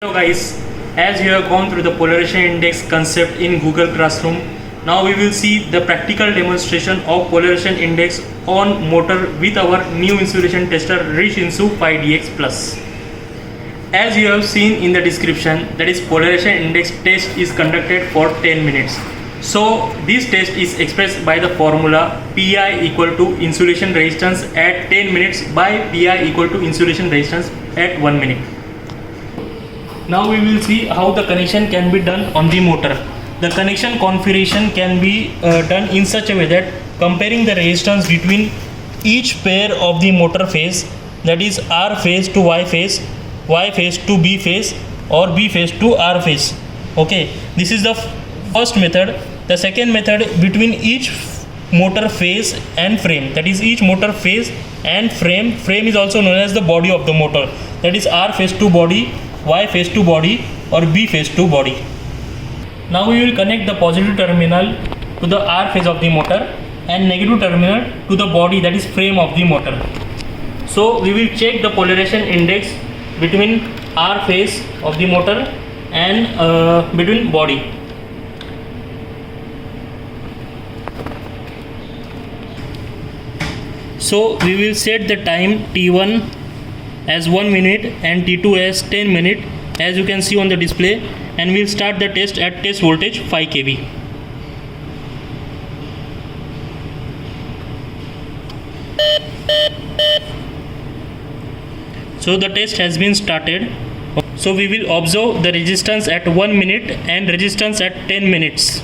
Hello guys, as you have gone through the polarization index concept in Google Classroom, now we will see the practical demonstration of polarization index on motor with our new insulation tester Reshinsu 5DX Plus. As you have seen in the description, that is polarization index test is conducted for 10 minutes. So this test is expressed by the formula Pi equal to insulation resistance at 10 minutes by Pi equal to insulation resistance at 1 minute. Now we will see how the connection can be done on the motor. The connection configuration can be done in such a way that comparing the resistance between each pair of the motor phase, that is R phase to Y phase to B phase, or B phase to R phase. Okay, this is the first method. The second method, between each motor phase and frame, that is each motor phase and frame is also known as the body of the motor, that is R phase to body, Y phase to body, or B phase to body. Now we will connect the positive terminal to the R phase of the motor and negative terminal to the body, that is frame of the motor. So we will check the polarization index between R phase of the motor and between body. So we will set the time T1 as 1 minute and T2 as 10 minute, as you can see on the display, and we'll start the test at test voltage 5 kV. So the test has been started. So we will observe the resistance at 1 minute and resistance at 10 minutes.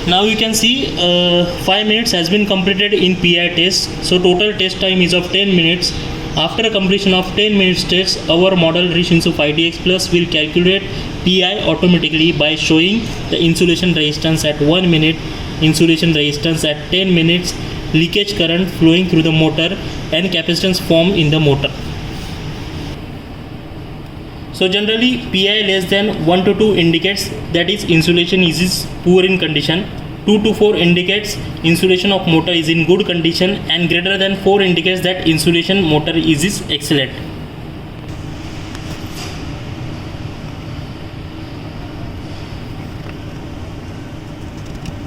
Now you can see 5 minutes has been completed in PI test. So total test time is of 10 minutes. After completion of 10 minutes test, our model Reshinsu 5DX Plus will calculate PI automatically by showing the insulation resistance at 1 minute, insulation resistance at 10 minutes, leakage current flowing through the motor, and capacitance formed in the motor. So generally Pi less than 1 to 2 indicates that is insulation is poor in condition, 2 to 4 indicates insulation of motor is in good condition, and greater than 4 indicates that insulation motor is excellent.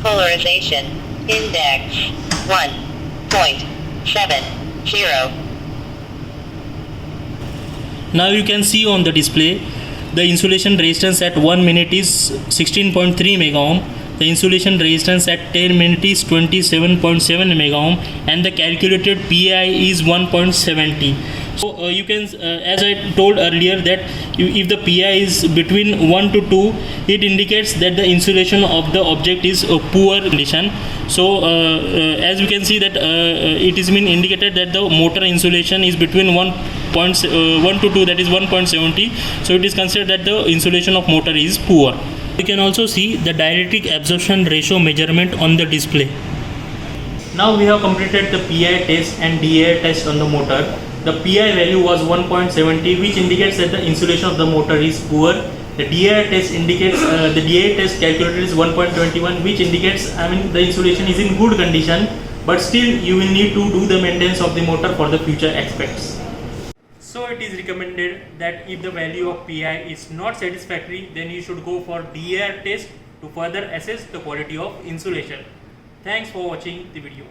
Polarization index 1.70. Now you can see on the display the insulation resistance at 1 minute is 16.3 mega ohm, the insulation resistance at 10 minutes is 27.7 mega ohm, and the calculated Pi is 1.70. So you can, as I told earlier, that if the Pi is between 1 to 2, it indicates that the insulation of the object is a poor condition. So as you can see that it is been indicated that the motor insulation is between 1 to 2, that is 1.70. So it is considered that the insulation of motor is poor. You can also see the dielectric absorption ratio measurement on the display. Now we have completed the Pi test and DAI test on the motor. The Pi value was 1.70, which indicates that the insulation of the motor is poor. The DAI test indicates the DAI test calculated is 1.21, which indicates the insulation is in good condition, but still you will need to do the maintenance of the motor for the future aspects. So it is recommended that if the value of Pi is not satisfactory, then you should go for DAI test to further assess the quality of insulation. Thanks for watching the video.